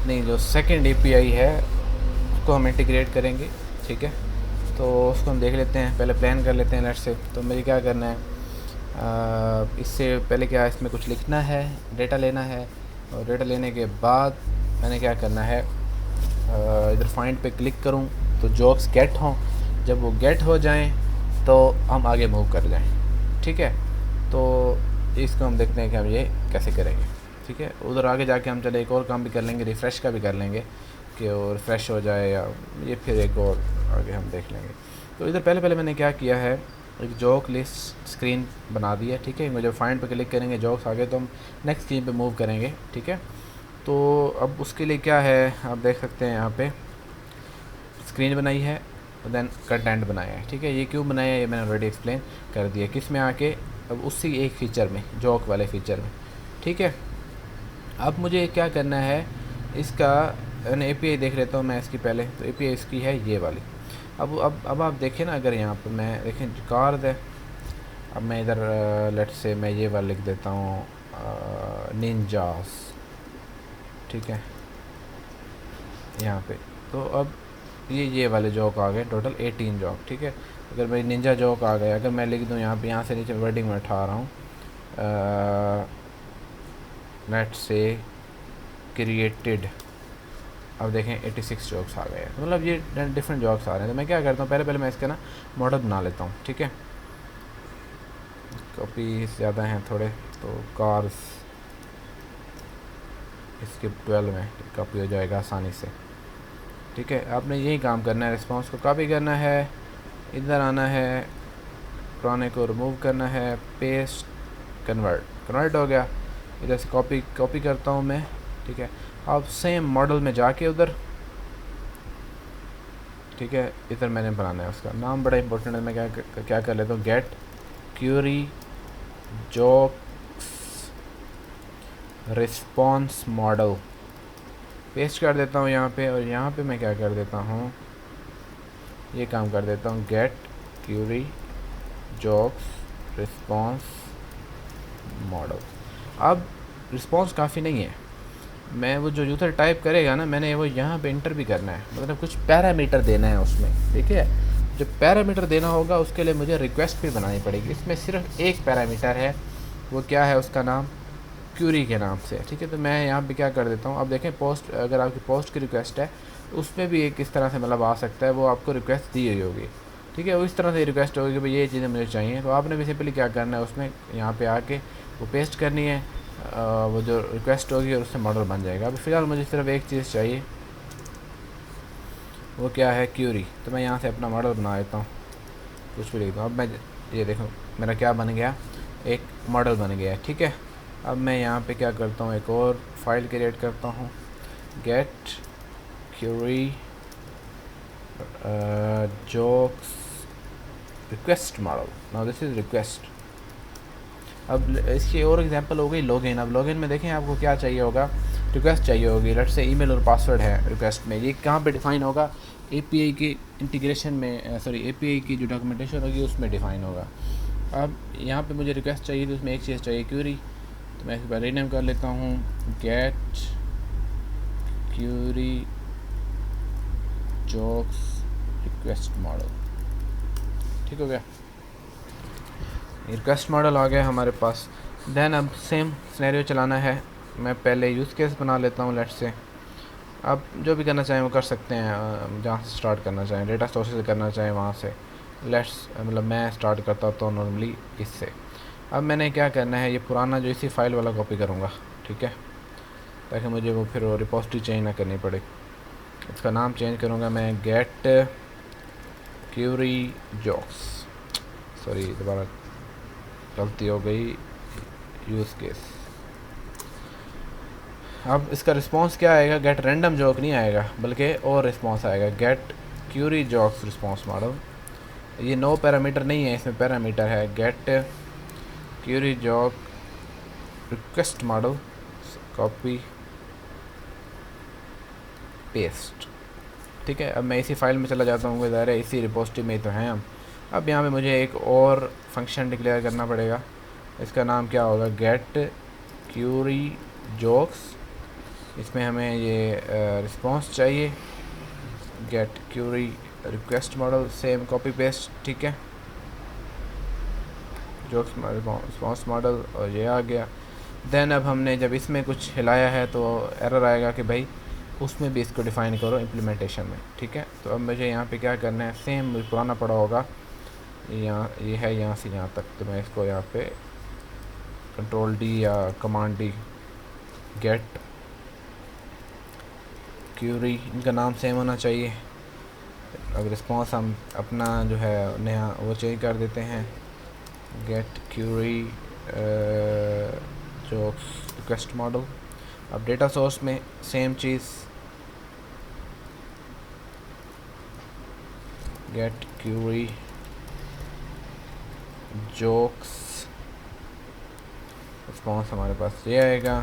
अपनी जो second API है उसको हम इंटीग्रेट करेंगे, ठीक है। तो उसको हम देख लेते हैं, पहले प्लान कर लेते हैं लेट्स से। तो मुझे क्या करना है, इससे पहले क्या इसमें कुछ लिखना है, डेटा लेना है, और डेटा लेने के बाद मैंने क्या करना है, इधर फाइंड पे क्लिक करूं तो जॉब्स गेट हों, जब वो गेट हो जाएं तो हम आगे मूव कर जाएं, ठीक है। तो इसको हम देखते हैं कि हम ये कैसे करेंगे, ठीक है। उधर आगे जाके हम चले एक और काम भी कर लेंगे, रिफ़्रेश का भी कर लेंगे कि वो रिफ़्रेश हो जाए, या ये फिर एक और आगे हम देख लेंगे। तो इधर पहले मैंने क्या किया है, एक जॉक लिस्ट स्क्रीन बना दी है, ठीक है। जब फाइंड पे क्लिक करेंगे जॉक्स आगे तो हम नेक्स्ट स्क्रीन पे मूव करेंगे, ठीक है। तो अब उसके लिए क्या है, आप देख सकते हैं यहाँ पे स्क्रीन बनाई है, देन कंटेंट बनाया है, ठीक है। ये क्यों बनाया है ये मैंने ऑलरेडी एक्सप्लेन कर दिया, किस में आके, अब उसी एक फ़ीचर में, जॉक वाले फ़ीचर में, ठीक है। अब मुझे क्या करना है, इसका एपीआई देख लेता हूँ मैं इसकी पहले। तो एपीआई इसकी है ये वाली। अब आप देखें ना, अगर यहाँ पर मैं देखें कार्ड है, अब मैं इधर लेट से मैं ये वाला लिख देता हूँ निंजास, ठीक है, यहाँ पे। तो अब ये वाले जॉक आ गए, टोटल 18 जॉक, ठीक है। अगर मैं निंजा जॉक आ गए, अगर मैं लिख दूँ यहाँ पे, यहाँ से नीचे वर्डिंग में उठा रहा हूँ, लेट से क्रिएटेड, अब देखें 86 जॉक्स आ गए हैं, तो मतलब ये डिफरेंट जॉक्स आ रहे हैं। तो मैं क्या करता हूँ, पहले मैं इसका ना मॉडल बना लेता हूँ, ठीक है। कॉपी ज़्यादा हैं थोड़े, तो कार्स इसके 12 में कॉपी हो जाएगा आसानी से, ठीक है। आपने यही काम करना है, रिस्पांस को कॉपी करना है, इधर आना है, पुराने को रिमूव करना है, पेस्ट, कन्वर्ट हो गया। इधर से कॉपी करता हूँ मैं, ठीक है। अब सेम मॉडल में जाके उधर, ठीक है, इधर मैंने बनाना है, उसका नाम बड़ा इंपॉर्टेंट है। मैं क्या कर लेता हूँ, get query jokes response model, paste कर देता हूँ यहाँ पे। और यहाँ पे मैं क्या कर देता हूँ, ये काम कर देता हूँ, get query jokes response model. अब रिस्पॉन्स काफ़ी नहीं है, मैं वो जो यूज़र टाइप करेगा ना, मैंने वो यहाँ पे इंटर भी करना है, मतलब कुछ पैरामीटर देना है उसमें, ठीक है। जो पैरामीटर देना होगा उसके लिए मुझे रिक्वेस्ट भी बनानी पड़ेगी। इसमें सिर्फ एक पैरामीटर है, वो क्या है, उसका नाम क्यूरी के नाम से, ठीक है। तो मैं यहाँ पे क्या कर देता हूँ, अब देखें पोस्ट, अगर आपकी पोस्ट की रिक्वेस्ट है तो उसमें भी एक इस तरह से मतलब आ सकता है, वो आपको रिक्वेस्ट दी हुई होगी, ठीक है। वो इस तरह से रिक्वेस्ट होगी कि भाई ये चीज़ें मुझे चाहिए। तो आपने भी सिंपली क्या करना है, उसमें यहाँ पे आके वो पेस्ट करनी है, वो जो रिक्वेस्ट होगी और उससे मॉडल बन जाएगा। अभी फ़िलहाल मुझे सिर्फ एक चीज़ चाहिए, वो क्या है, क्यूरी। तो मैं यहाँ से अपना मॉडल बना लेता हूँ, कुछ भी लिखता हूँ। अब मैं ये देखो मेरा क्या बन गया, एक मॉडल बन गया है, ठीक है। अब मैं यहाँ पे क्या करता हूँ, एक और फाइल क्रिएट करता हूँ, get query jokes request model, now this is request. अब इसकी और एग्जांपल हो गई लॉगिन। अब लॉगिन में देखें आपको क्या चाहिए होगा, रिक्वेस्ट चाहिए होगी, लेट्स से ईमेल और पासवर्ड है रिक्वेस्ट में। ये कहाँ पे डिफ़ाइन होगा, एपीआई की इंटीग्रेशन में, सॉरी एपीआई की जो डॉक्यूमेंटेशन होगी उसमें डिफ़ाइन होगा। अब यहाँ पे मुझे रिक्वेस्ट चाहिए, तो उसमें एक चीज़ चाहिए क्यूरी, तो मैं इस बार रीनेम कर लेता हूँ, get query jokes request model, ठीक हो गया। रिक्वेस्ट मॉडल आ गया हमारे पास। देन अब सेम सिनेरियो चलाना है, मैं पहले यूज़ केस बना लेता हूँ लेट्स से। आप जो भी करना चाहें वो कर सकते हैं, जहाँ से स्टार्ट करना चाहें, डेटा सोर्स से करना चाहें वहाँ से, लेट्स मतलब मैं स्टार्ट करता हूँ तो नॉर्मली इससे। अब मैंने क्या करना है, ये पुराना जो इसी फाइल वाला कॉपी करूँगा, ठीक है, ताकि मुझे वो फिर रिपोजिटरी चेंज ना करनी पड़े। इसका नाम चेंज करूँगा मैं, गेट क्यूरी जॉक्स, सॉरी दोबारा गलती हो गई, यूज़ केस। अब इसका रिस्पांस क्या आएगा, गेट रैंडम जॉक नहीं आएगा बल्कि और रिस्पांस आएगा, get query jokes response model. ये नो पैरामीटर नहीं है, इसमें पैरामीटर है, get query joke request model, copy paste, ठीक है। अब मैं इसी फाइल में चला जाता हूँ, ज़ाहिर है इसी रिपोजिटरी में तो हैं हम। अब यहाँ पे मुझे एक और फंक्शन डिक्लेयर करना पड़ेगा, इसका नाम क्या होगा, गेट क्यूरी जॉक्स इसमें हमें ये रिस्पॉन्स चाहिए, get query request model, same copy paste, ठीक है, जो रिस्पॉन्स मॉडल, और ये आ गया। देन अब हमने जब इसमें कुछ हिलाया है तो एरर आएगा कि भाई उसमें भी इसको डिफ़ाइन करो इम्प्लीमेंटेशन में, ठीक है। तो अब मुझे यहाँ पे क्या करना है, सेम पुराना पड़ा होगा, यहाँ ये है यहाँ से यहाँ तक, तो मैं इसको यहाँ पे कंट्रोल डी या कमांड डी, गेट क्यूरी, इनका नाम सेम होना चाहिए। अब रिस्पॉन्स हम अपना जो है नया वो चेंज कर देते हैं, get query joke request model. अब डेटा सोर्स में सेम चीज़, गेट क्यूरी जोक्स, रिस्पॉन्स हमारे पास ये आएगा,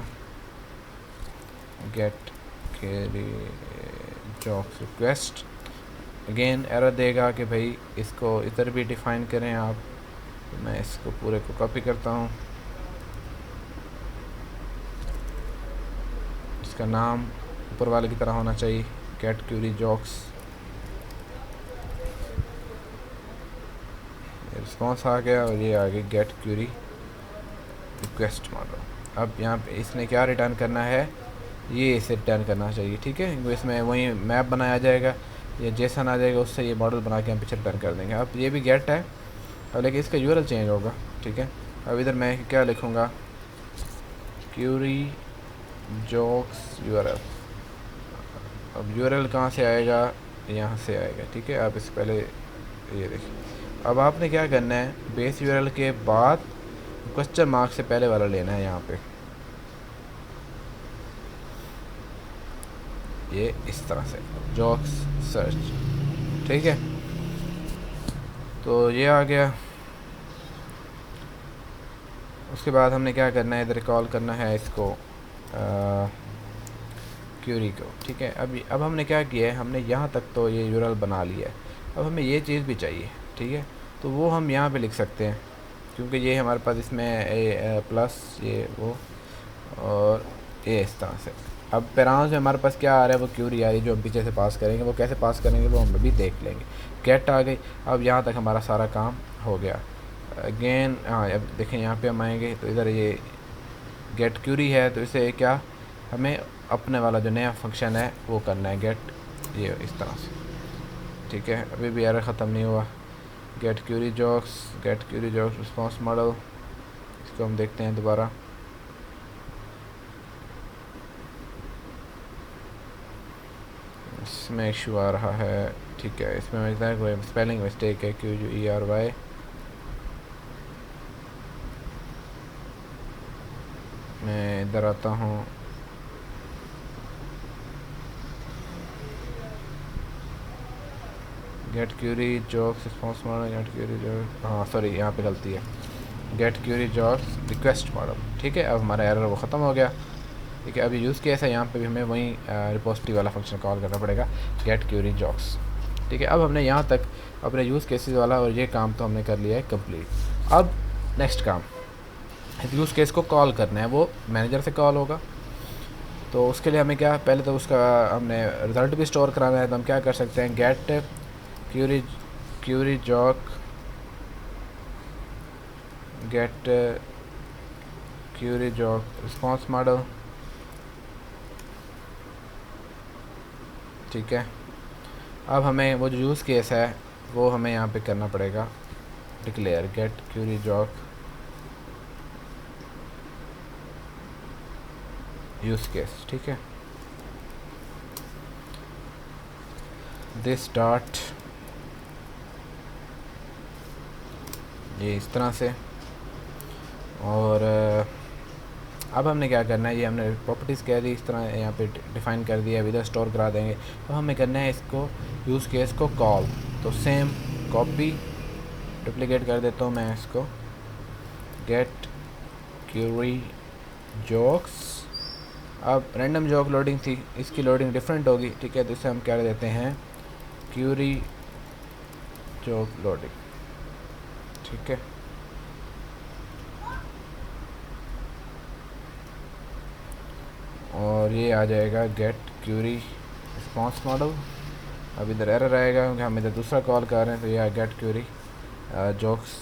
get query jokes request. Again error देगा कि भाई इसको इधर भी डिफ़ाइन करें आप। तो मैं इसको पूरे को कॉपी करता हूँ, इसका नाम ऊपर वाले की तरह होना चाहिए, गेट क्यूरी जोक्स। रिस्पॉन्स आ गया और ये आ गई गेट क्यूरी रिक्वेस्ट मॉडल। अब यहाँ पे इसने क्या रिटर्न करना है, ये इसे रिटर्न करना चाहिए, ठीक है, क्योंकि इसमें वही मैप बनाया जाएगा, ये जेसन आ जाएगा, उससे ये मॉडल बना के हम पीछे रिटर्न कर देंगे। अब ये भी गेट है, अब लेकिन इसका यूआरएल चेंज होगा, ठीक है। अब इधर मैं क्या लिखूँगा, क्यूरी जोक्स यूआरएल। अब यूआरएल कहाँ से आएगा, यहाँ से आएगा, ठीक है। आप इस पहले ये देखिए, अब आपने क्या करना है, बेस यूआरएल के बाद क्वेश्चन मार्क से पहले वाला लेना है यहाँ पे, ये इस तरह से जोक्स सर्च, ठीक है। तो ये आ गया। उसके बाद हमने क्या करना है, इधर कॉल करना है इसको क्यूरी को, ठीक है। अब हमने क्या किया है, हमने यहाँ तक तो ये यूआरएल बना लिया है। अब हमें ये चीज़ भी चाहिए, ठीक है, तो वो हम यहाँ पे लिख सकते हैं, क्योंकि ये हमारे पास इसमें प्लस ये वो और ये इस तरह से। अब पैरांस में हमारे पास क्या आ रहा है, वो क्यूरी आ रही है जो हम पीछे से पास करेंगे, वो कैसे पास करेंगे वो हम अभी देख लेंगे। गेट आ गई। अब यहाँ तक हमारा सारा काम हो गया। अगेन हाँ, अब देखें यहाँ पे हम आएंगे तो इधर ये गेट क्यूरी है, तो इसे क्या हमें अपने वाला जो नया फंक्शन है वो करना है, गेट ये इस तरह से, ठीक है। अभी भी एरर ख़त्म नहीं हुआ। Get query jokes response model, इसको हम देखते हैं दोबारा। इसमें इशू आ रहा है, ठीक है, इसमें मिलता है कोई स्पेलिंग मिस्टेक है, QUERY। मैं इधर आता हूँ, get query jokes response model, get query jokes, हाँ सॉरी यहाँ पे गलती है, get query jokes request model, ठीक है। अब हमारा एरर वो ख़त्म हो गया, ठीक है। अभी यूज़ केस है, यहाँ पे भी हमें वही रिपोजिटरी वाला फंक्शन कॉल करना पड़ेगा, गेट क्यूरी जॉब्स, ठीक है। अब हमने यहाँ तक अपने यूज़ केसेस वाला और ये काम तो हमने कर लिया है कंप्लीट। अब नेक्स्ट काम, इस यूज़ केस को कॉल करना है, वो मैनेजर से कॉल होगा। तो उसके लिए हमें क्या, पहले तो उसका हमने रिज़ल्ट भी स्टोर कराना है, तो हम क्या कर सकते हैं, get query joke, get query joke response model, ठीक है। अब हमें वो जो यूज़ केस है वो हमें यहाँ पे करना पड़ेगा, declare get query joke use case, ठीक है। दिस डॉट, ये इस तरह से। और अब हमने क्या करना है, ये हमने प्रॉपर्टीज़ कह दी, इस तरह यहाँ पे डिफ़ाइन कर दिया, इधर स्टोर करा देंगे। तो हमें करना है इसको यूज़ केस को कॉल, तो सेम कॉपी डुप्लिकेट कर देता हूँ मैं इसको, गेट क्यूरी जोक्स। अब रैंडम जोक लोडिंग थी, इसकी लोडिंग डिफरेंट होगी, ठीक है। तो इसे हम क्या देते हैं, क्यूरी जोक लोडिंग, ठीक है। और ये आ जाएगा गेट क्यूरी रिस्पॉन्स मॉडल। अब इधर एरर आएगा क्योंकि हम इधर दूसरा कॉल कर रहे हैं, तो ये get query jobs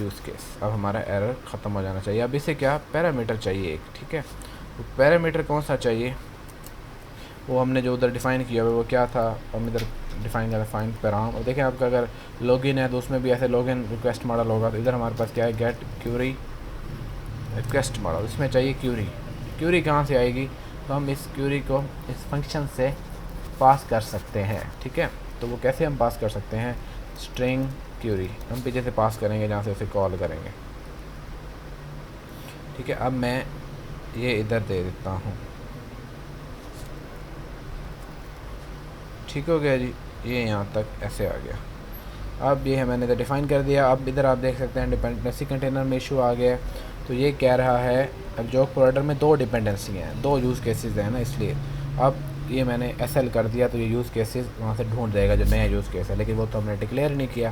use case. अब हमारा एरर ख़त्म हो जाना चाहिए। अब इसे क्या पैरामीटर चाहिए एक, ठीक है। तो पैरामीटर कौन सा चाहिए, वो हमने जो उधर डिफ़ाइन किया हुआ वो क्या था, हम इधर डिफ़ाइन किया फाइंड पैराम। और देखें आपका अगर लॉगिन है तो उसमें भी ऐसे लॉगिन रिक्वेस्ट मॉडल होगा। तो इधर हमारे पास क्या है, गेट क्यूरी रिक्वेस्ट मॉडल। इसमें चाहिए क्यूरी। क्यूरी कहाँ से आएगी, तो हम इस क्यूरी को इस फंक्शन से पास कर सकते हैं, ठीक है। तो वो कैसे हम पास कर सकते हैं, स्ट्रिंग क्यूरी हम पीछे से पास करेंगे जहाँ से उसे कॉल करेंगे, ठीक है। अब मैं ये इधर दे देता हूँ, ठीक हो गया जी। ये यहाँ तक ऐसे आ गया। अब ये है मैंने इधर डिफ़ाइन कर दिया। अब इधर आप देख सकते हैं डिपेंडेंसी कंटेनर में इशू आ गया। तो ये कह रहा है अब जॉब प्रोवाइडर में 2 डिपेंडेंसी हैं, 2 यूज़ केसेस हैं ना, इसलिए अब ये मैंने एसएल कर दिया तो ये यूज़ केसेस वहाँ से ढूंढ देगा जो नया यूज़ केस है, लेकिन वो तो हमने डिक्लेयर नहीं किया।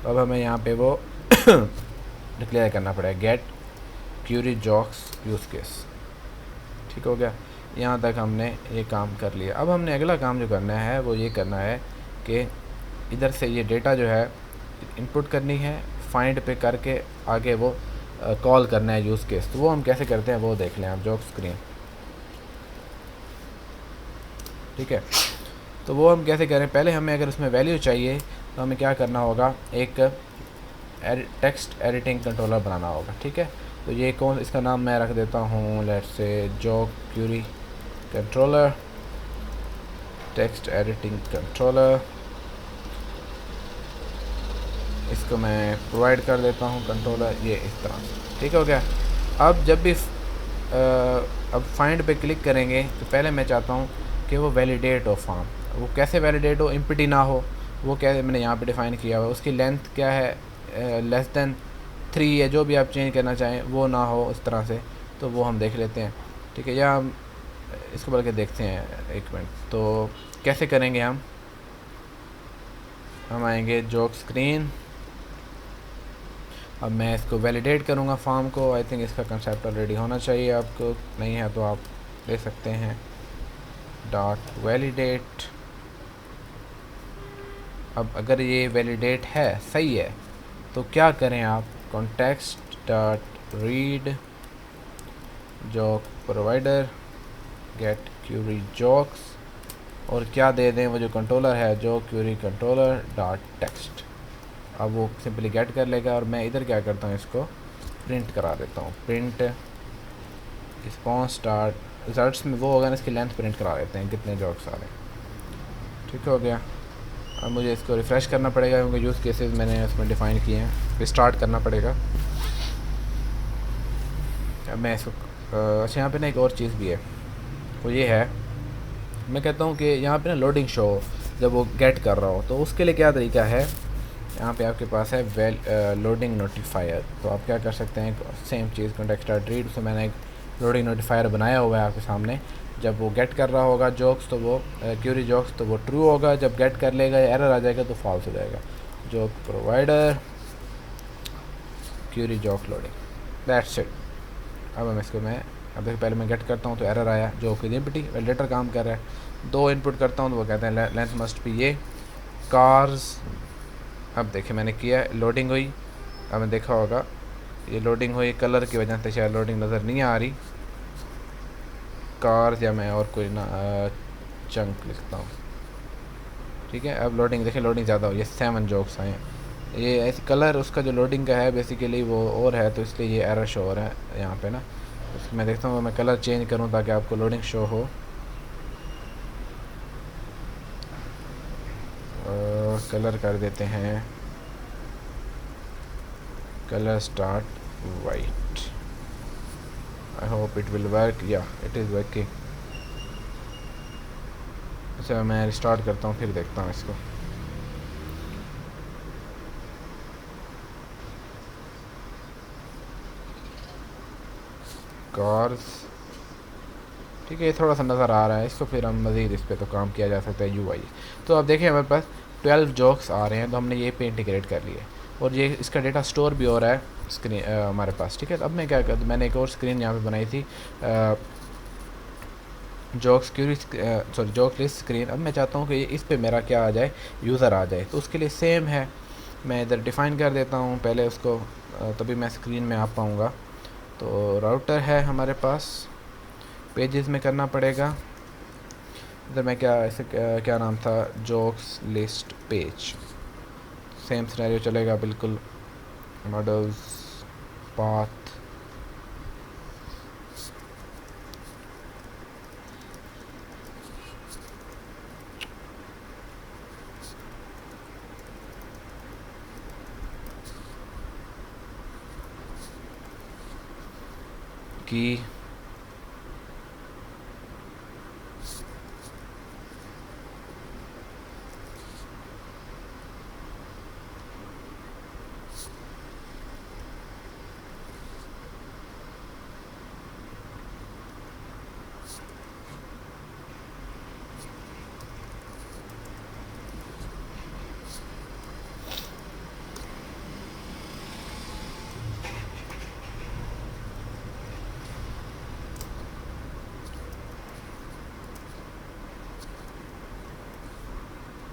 तो अब हमें यहाँ पे वो डिक्लेयर करना पड़ेगा, get query jobs use case, ठीक हो गया। यहाँ तक हमने ये काम कर लिया। अब हमने अगला काम जो करना है वो ये करना है कि इधर से ये डेटा जो है इनपुट करनी है, फाइंड पे करके आगे वो कॉल करना है यूज़ केस। तो वो हम कैसे करते हैं वो देख लें आप, जॉक स्क्रीन, ठीक है। तो वो हम कैसे करें, पहले हमें अगर उसमें वैल्यू चाहिए तो हमें क्या करना होगा, एक टेक्स्ट एडिटिंग कंट्रोलर बनाना होगा, ठीक है। तो ये कौन, इसका नाम मैं रख देता हूँ let's say job query controller, text editing controller. इसको मैं प्रोवाइड कर देता हूँ कंट्रोलर, ये इस तरह से, ठीक हो गया। अब जब भी अब फाइंड पे क्लिक करेंगे तो पहले मैं चाहता हूँ कि वो वैलिडेट हो फॉर्म। वो कैसे वैलिडेट हो, एम्प्टी ना हो, वो कैसे मैंने यहाँ पे डिफ़ाइन किया हुआ। उसकी लेंथ क्या है, लेस दैन 3 या जो भी आप चेंज करना चाहें वो ना हो इस तरह से। तो वो हम देख लेते हैं, ठीक है। या हम इसको बल्कि देखते हैं एक मिनट, तो कैसे करेंगे हम आएंगे जॉक स्क्रीन। अब मैं इसको वैलिडेट करूँगा फॉर्म को। आई थिंक इसका कंसेप्ट ऑलरेडी होना चाहिए आपको, नहीं है तो आप ले सकते हैं डॉट वैलिडेट। अब अगर ये वैलिडेट है, सही है, तो क्या करें आप, context dot read job provider get query jobs, और क्या दे दें, वो जो कंट्रोलर है job query controller dot text. अब वो सिंपली गेट कर लेगा। और मैं इधर क्या करता हूँ, इसको प्रिंट करा देता हूँ, प्रिंट रिस्पॉन्स स्टार्ट रिजल्ट्स में वो होगा ना, इसकी लेंथ प्रिंट करा देते हैं कितने जॉक्स आ रहे हैं, ठीक हो गया। अब मुझे इसको रिफ़्रेश करना पड़ेगा क्योंकि यूज़ केसेस मैंने उसमें डिफ़ाइन किए हैं, फिर स्टार्ट करना पड़ेगा। अब मैं इसको अच्छा, यहाँ पे ना एक और चीज़ भी है, वो ये है, मैं कहता हूँ कि यहाँ पे ना लोडिंग शो जब वो गेट कर रहा हो, तो उसके लिए क्या तरीका है, यहाँ पे आपके पास है लोडिंग नोटिफायर। तो आप क्या कर सकते हैं, सेम चीज़ कॉन्टेक्स्ट डॉट रीड, उसमें मैंने एक लोडिंग नोटिफायर बनाया हुआ है आपके सामने। जब वो गेट कर रहा होगा जॉक्स, तो वो क्यूरी जॉक्स, तो वो ट्रू होगा। जब गेट कर लेगा या एरर आ जाएगा तो फॉल्स हो जाएगा। Job provider query job loading, that's it. अब हम इसको अब देखिए पहले मैं गेट करता हूँ तो एरर आया, जो कि एम्प्टी वैलिडेटर काम कर रहा है। 2 इनपुट करता हूँ तो वो कहते हैं लेंथ मस्ट बी ये कार्स। अब देखिए मैंने किया, लोडिंग हुई, अब मैं देखा होगा ये लोडिंग हुई, कलर की वजह से शायद लोडिंग नज़र नहीं आ रही, कार्स, या मैं और कोई ना चंक लिखता हूँ, ठीक है। अब लोडिंग देखिए, लोडिंग ज़्यादा हुई है, 7 जॉक्स आए हैं। ये ऐसे कलर उसका जो लोडिंग का है बेसिकली वो और है, तो इसलिए ये एरर शो हो रहा है यहाँ पे ना। तो मैं देखता हूँ मैं कलर चेंज करूँ ताकि आपको लोडिंग शो हो। कलर कर देते हैं, colour start white. I hope it will work, या इट इज़ वर्किंग। अच्छा मैं रिस्टार्ट करता हूँ फिर देखता हूँ इसको। कार्स, ठीक है, ये थोड़ा सा नज़र आ रहा है, इसको फिर हम मज़ीद इस पर तो काम किया जा सकता है UI। तो अब देखें हमारे पास 12 जॉक्स आ रहे हैं, तो हमने ये पे इंटीग्रेट कर लिए और ये इसका डेटा स्टोर भी हो रहा है स्क्रीन हमारे पास, ठीक है। तो अब मैं क्या करता, मैंने एक और स्क्रीन यहाँ पे बनाई थी jobs query sorry job list screen. अब मैं चाहता हूँ कि इस पे मेरा क्या आ जाए, यूज़र आ जाए। तो उसके लिए सेम है, मैं इधर डिफ़ाइन कर देता हूँ पहले उसको, तभी मैं स्क्रीन में आ पाऊँगा। तो राउटर है हमारे पास, पेजेस में करना पड़ेगा। इधर मैं क्या ऐसे क्या नाम था, jobs list page, same scenario चलेगा बिल्कुल। मॉडल्स पाथ, की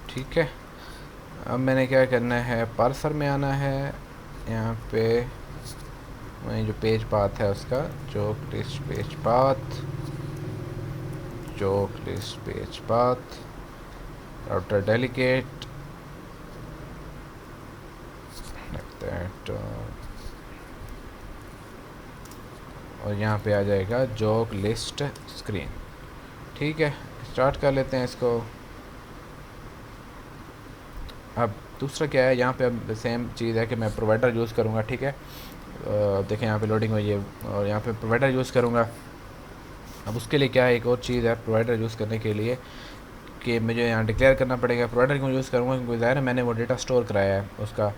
ठीक है। अब मैंने क्या करना है, पार्सर में आना है, यहाँ पे वही जो पेज पाथ है उसका, job list page path, job list page path, router delegate like that, और यहाँ पे आ जाएगा जॉक लिस्ट स्क्रीन। ठीक है, स्टार्ट कर लेते हैं इसको। अब दूसरा क्या है, यहाँ पे अब सेम चीज़ है कि मैं प्रोवाइडर यूज़ करूँगा। ठीक है, देखें यहाँ पे लोडिंग हुई है और यहाँ पे प्रोवाइडर यूज़ करूँगा। अब उसके लिए क्या है, एक और चीज़ है प्रोवाइडर यूज़ करने के लिए कि मुझे यहाँ डिक्लेयर करना पड़ेगा। प्रोवाइडर क्यों यूज़ करूँगा, क्योंकि ज़ाहिर है मैंने वो डेटा स्टोर कराया है उसका।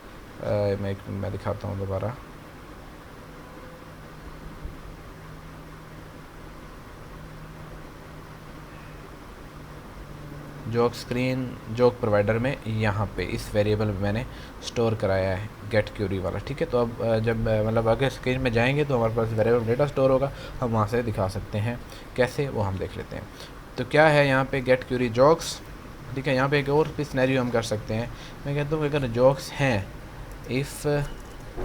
मैं दिखाता हूँ दोबारा। जॉक स्क्रीन जॉक प्रोवाइडर में यहाँ पे इस वेरिएबल में मैंने स्टोर कराया है गेट क्यूरी वाला। ठीक है, तो अब जब मतलब अगर स्क्रीन में जाएंगे तो हमारे पास वेरिएबल डेटा स्टोर होगा, हम वहाँ से दिखा सकते हैं। कैसे, वो हम देख लेते हैं। तो क्या है यहाँ पे गेट क्यूरी जॉक्स। ठीक है, यहाँ पे एक और भी सिनेरियो हम कर सकते हैं। मैं कहता हूँ कि अगर जॉक्स हैं, इफ़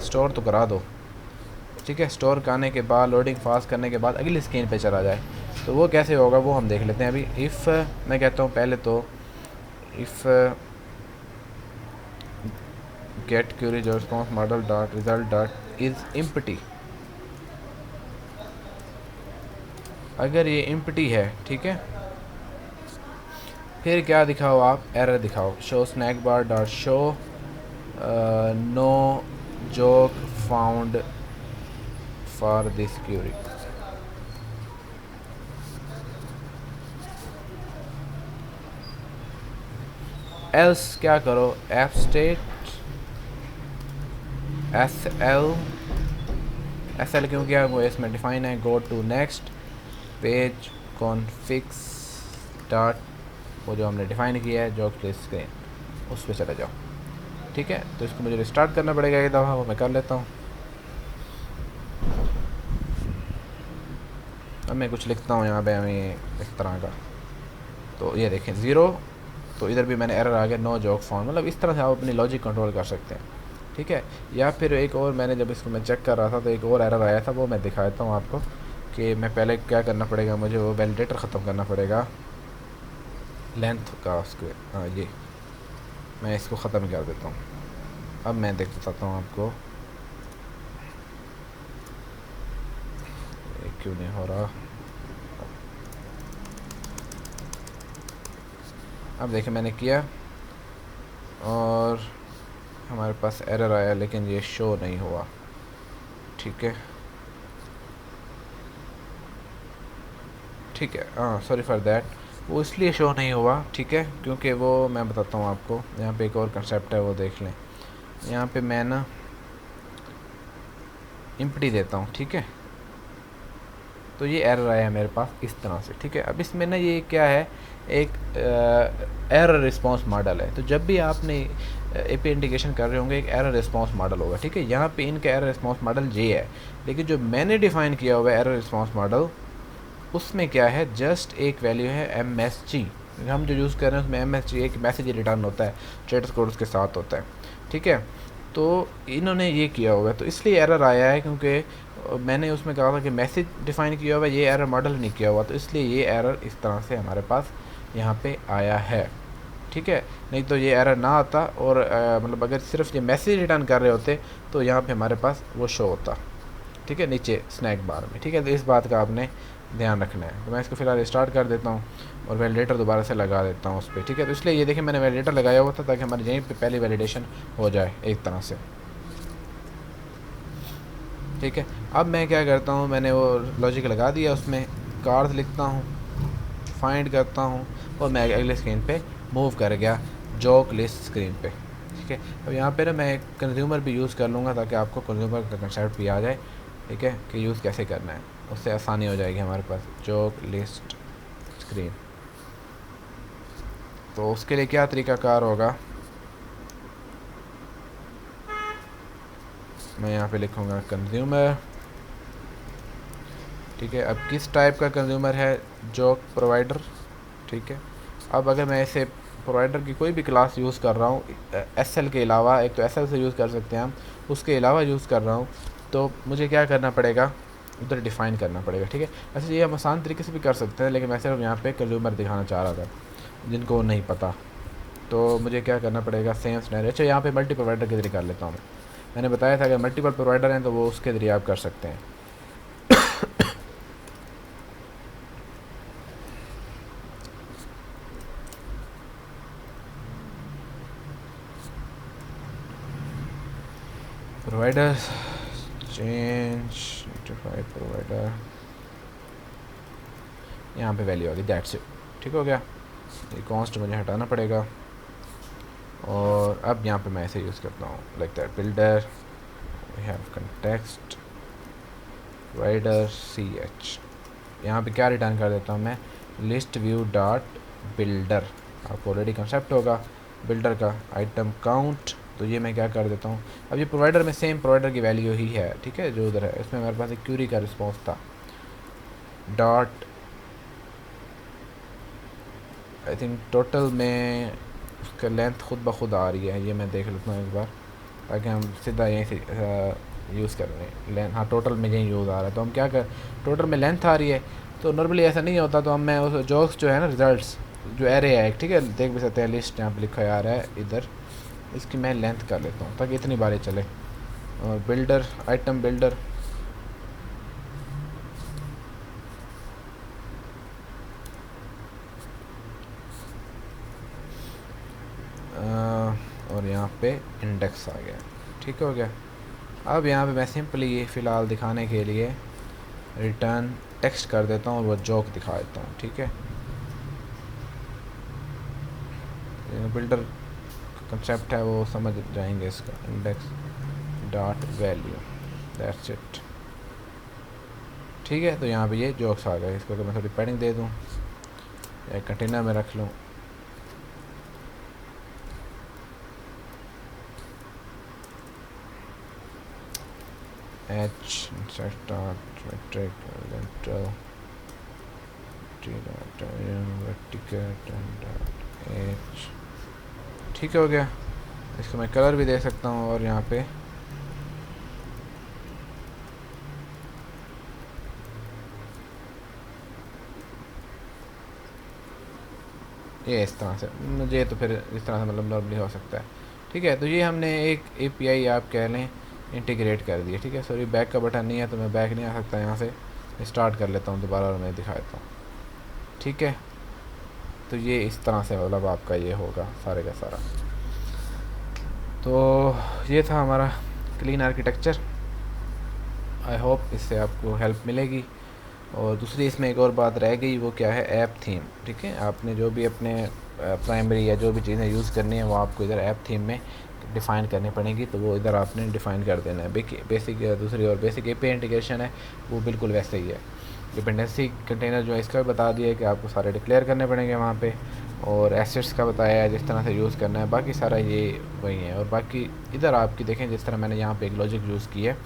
स्टोर तो करा दो। ठीक है, स्टोर कराने के बाद लोडिंग फास्ट करने के बाद अगली स्क्रीन पे चला जाए, तो वो कैसे होगा वो हम देख लेते हैं अभी। इफ़ मैं कहता हूँ पहले तो इफ़ गेट क्यूरी जो response model dot result dot is empty, अगर ये इम्पटी है, ठीक है, फिर क्या दिखाओ आप, एरर दिखाओ, show snack bar dot show no job found for this query. Else क्या करो, एफ स्टेट एस एल क्यों किया, वो इसमें डिफाइन है, go to next page configs dot, वो जो हमने डिफाइन किया है जॉक लिस्ट स्क्रीन, उस पर चले जाओ। ठीक है, तो इसको मुझे रिस्टार्ट करना पड़ेगा एक दफ़ा, वो मैं कर लेता हूँ। अब मैं कुछ लिखता हूँ यहाँ पे हमें इस तरह का, तो ये देखें 0, तो इधर भी मैंने एरर आ गया, नो जॉक फाउंड। मतलब इस तरह से आप अपनी लॉजिक कंट्रोल कर सकते हैं। ठीक है, या फिर एक और, मैंने जब इसको मैं चेक कर रहा था तो एक और एरर आया था, वो मैं दिखा देता हूँ आपको कि मैं पहले क्या करना पड़ेगा, मुझे वो वैलिडेटर ख़त्म करना पड़ेगा लेंथ का उसके। हाँ, ये मैं इसको ख़त्म कर देता हूँ। अब मैं देख बताता हूँ आपको क्यों नहीं हो रहा। अब देखिए मैंने किया और हमारे पास एरर आया, लेकिन ये शो नहीं हुआ। ठीक है, ठीक है, हाँ सॉरी फॉर दैट, वो इसलिए शो नहीं हुआ। ठीक है, क्योंकि वो मैं बताता हूँ आपको, यहाँ पे एक और कंसेप्ट है, वो देख लें। यहाँ पे मैं ना इम्पटी देता हूँ। ठीक है, तो ये एरर आया है मेरे पास इस तरह से। ठीक है, अब इसमें ना ये क्या है, एक एरर रिस्पांस मॉडल है। तो जब भी आपने एपी इंटीग्रेशन कर रहे होंगे, एक एरर रिस्पांस मॉडल होगा। ठीक है, यहाँ पे इनका एरर रिस्पांस मॉडल ये है, लेकिन जो मैंने डिफ़ाइन किया हुआ है एरर रिस्पांस मॉडल, उसमें क्या है, जस्ट एक वैल्यू है MSG, हम जो यूज़ कर रहे हैं उसमें MSG एक मैसेज रिटर्न होता है, स्टेटस कोड उसके साथ होता है, ठीक है। तो इन्होंने ये किया हुआ है, तो इसलिए एरर आया है, क्योंकि मैंने उसमें कहा था कि मैसेज डिफ़ाइन किया हुआ है, ये एरर मॉडल नहीं किया हुआ, तो इसलिए ये एरर इस तरह से हमारे पास यहाँ पे आया है, ठीक है। नहीं तो ये एरर ना आता, और मतलब अगर सिर्फ ये मैसेज रिटर्न कर रहे होते तो यहाँ पे हमारे पास वो शो होता, ठीक है, नीचे स्नैक बार में, ठीक है। तो इस बात का आपने ध्यान रखना है। तो मैं इसको फ़िलहाल स्टार्ट कर देता हूँ और वैलिडेटर दोबारा से लगा देता हूँ उस पर, ठीक है। तो इसलिए ये देखें मैंने वैलिडेटर लगाया हुआ था ताकि हमारे यहीं पे पहली वैलिडेशन हो जाए एक तरह से, ठीक है। अब मैं क्या करता हूँ, मैंने वो लॉजिक लगा दिया, उसमें कार्स लिखता हूँ, फाइंड करता हूँ, और मैं अगले स्क्रीन पे मूव कर गया जॉक लिस्ट स्क्रीन पे, ठीक है। अब यहाँ पे ना मैं कंज्यूमर भी यूज़ कर लूँगा ताकि आपको कंज्यूमर का कंसेप्ट भी आ जाए, ठीक है, कि यूज़ कैसे करना है, उससे आसानी हो जाएगी हमारे पास। जॉक लिस्ट स्क्रीन, तो उसके लिए क्या तरीक़ाकार होगा, मैं यहाँ पे लिखूँगा कंज्यूमर, ठीक है। अब किस टाइप का कंज्यूमर है, जॉक प्रोवाइडर, ठीक है। अब अगर मैं इसे प्रोवाइडर की कोई भी क्लास यूज़ कर रहा हूँ SL के अलावा, एक तो SL से यूज़ कर सकते हैं हम, उसके अलावा यूज़ कर रहा हूँ, तो मुझे क्या करना पड़ेगा, उधर डिफ़ाइन करना पड़ेगा, ठीक है। वैसे ये हम आसान तरीके से भी कर सकते हैं, लेकिन मैं सिर्फ यहाँ पे कंज्यूमर दिखाना चाह रहा था जिनको नहीं पता। तो मुझे क्या करना पड़ेगा, सेम सिनेरियो। अच्छा, यहाँ पे मल्टी प्रोवाइडर के जरिए कर लेता हूँ मैंने बताया था अगर मल्टीपल प्रोवाइडर हैं तो वो उसके ज़रिए आप कर सकते हैं। प्रोवाइडर चेंज नोटिफाई प्रोवाइडर, यहाँ पे वैल्यू आ गई, दैट्स इट, ठीक हो गया। ये कॉन्स्ट मुझे हटाना पड़ेगा, और अब यहाँ पे मैं ऐसे यूज़ करता हूँ like that, builder, we have context provider CH, यहाँ पे क्या रिटर्न कर देता हूँ मैं, लिस्ट व्यू डॉट बिल्डर, आपको ऑलरेडी कंसेप्ट होगा बिल्डर का, आइटम काउंट, तो ये मैं क्या कर देता हूँ। अब ये प्रोवाइडर में सेम प्रोवाइडर की वैल्यू ही है, ठीक है, जो उधर है, इसमें मेरे पास एक क्यूरी का रिस्पॉन्स था, डॉट आई थिंक टोटल में उसका लेंथ खुद ब खुद आ रही है, ये मैं देख लेता हूँ एक बार ताकि हम सीधा यहीं से यूज़ कर रहे हैं लेंथ, हाँ टोटल में यहीं यूज़ आ रहा है, तो हम क्या कर, टोटल में लेंथ आ रही है, तो नॉर्मली ऐसा नहीं होता, तो हम मैं उस जॉक्स जो है ना, रिजल्ट्स जो एरे है, ठीक है, देख भी सकते हैं, लिस्ट यहाँ पर लिखा आ रहा है इधर, इसकी मैं लेंथ कर लेता हूँ ताकि इतनी बारी चले। और बिल्डर, आइटम बिल्डर, और यहाँ पे इंडेक्स आ गया, ठीक हो गया। अब यहाँ पे मैं सिंपली ये फ़िलहाल दिखाने के लिए रिटर्न टेक्स्ट कर देता हूँ और वो जॉक दिखा देता हूँ, ठीक है। बिल्डर कंसेप्ट है वो समझ जाएंगे इसका, index dot value, that's it, ठीक है। तो यहाँ पे ये जॉक्स आ गए, इसको अगर मैं थोड़ी पैडिंग दे दूँ या कंटेनर में रख लूँ, H dot metric lentil vertical H, ठीक हो गया। इसको मैं कलर भी दे सकता हूँ, और यहाँ पे ये इस तरह से, मुझे तो फिर इस तरह से मतलब नॉर्मली हो सकता है, ठीक है। तो ये हमने एक API आप कह लें इंटीग्रेट कर दिया, ठीक है। सॉरी बैक का बटन नहीं है तो मैं बैक नहीं आ सकता, यहाँ से स्टार्ट कर लेता हूँ दोबारा और मैं दिखा देता हूँ, ठीक है। तो ये इस तरह से मतलब आपका ये होगा सारे का सारा। तो ये था हमारा क्लीन आर्किटेक्चर, आई होप इससे आपको हेल्प मिलेगी। और दूसरी इसमें एक और बात रह गई, वो क्या है, ऐप थीम, ठीक है। आपने जो भी अपने प्राइमरी या जो भी चीज़ें यूज़ करनी है वो आपको इधर ऐप थीम में डिफ़ाइन करनी पड़ेगी, तो वो इधर आपने डिफ़ाइन कर देना है। बेसिक दूसरी और बेसिक API इंटीग्रेशन है वो बिल्कुल वैसे ही है। डिपेंडेंसी कंटेनर जो है इसका भी बता दिया है कि आपको सारे डिक्लेयर करने पड़ेंगे वहाँ पे, और एसेट्स का बताया है जिस तरह से यूज़ करना है, बाकी सारा ये वही है। और बाकी इधर आपकी देखें जिस तरह मैंने यहाँ पे एक लॉजिक यूज़ की है,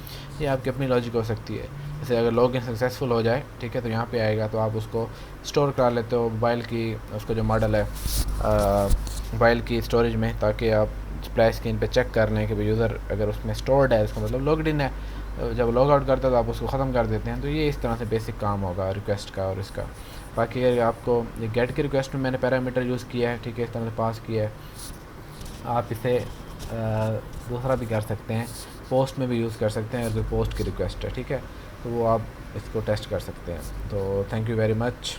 ये आपकी अपनी लॉजिक हो सकती है। जैसे अगर लॉगिन सक्सेसफुल हो जाए, ठीक है, तो यहाँ पे आएगा, तो आप उसको स्टोर करा लेते हो मोबाइल की, उसको जो मॉडल है मोबाइल की स्टोरेज में, ताकि आप स्प्लैश स्क्रीन पे चेक कर लें कि भाई यूज़र अगर उसमें स्टोर्ड है, इसका मतलब लॉग्ड इन है। जब लॉग आउट करता है तो आप उसको ख़त्म कर देते हैं। तो ये इस तरह से बेसिक काम होगा रिक्वेस्ट का और इसका। बाकी अगर आपको ये गेट की रिक्वेस्ट में मैंने पैरामीटर यूज़ किया है, ठीक है, इस तरह से पास किया है। आप इसे दूसरा भी कर सकते हैं, पोस्ट में भी यूज़ कर सकते हैं अगर पोस्ट की रिक्वेस्ट है, ठीक है, तो वो आप इसको टेस्ट कर सकते हैं। तो थैंक यू वेरी मच।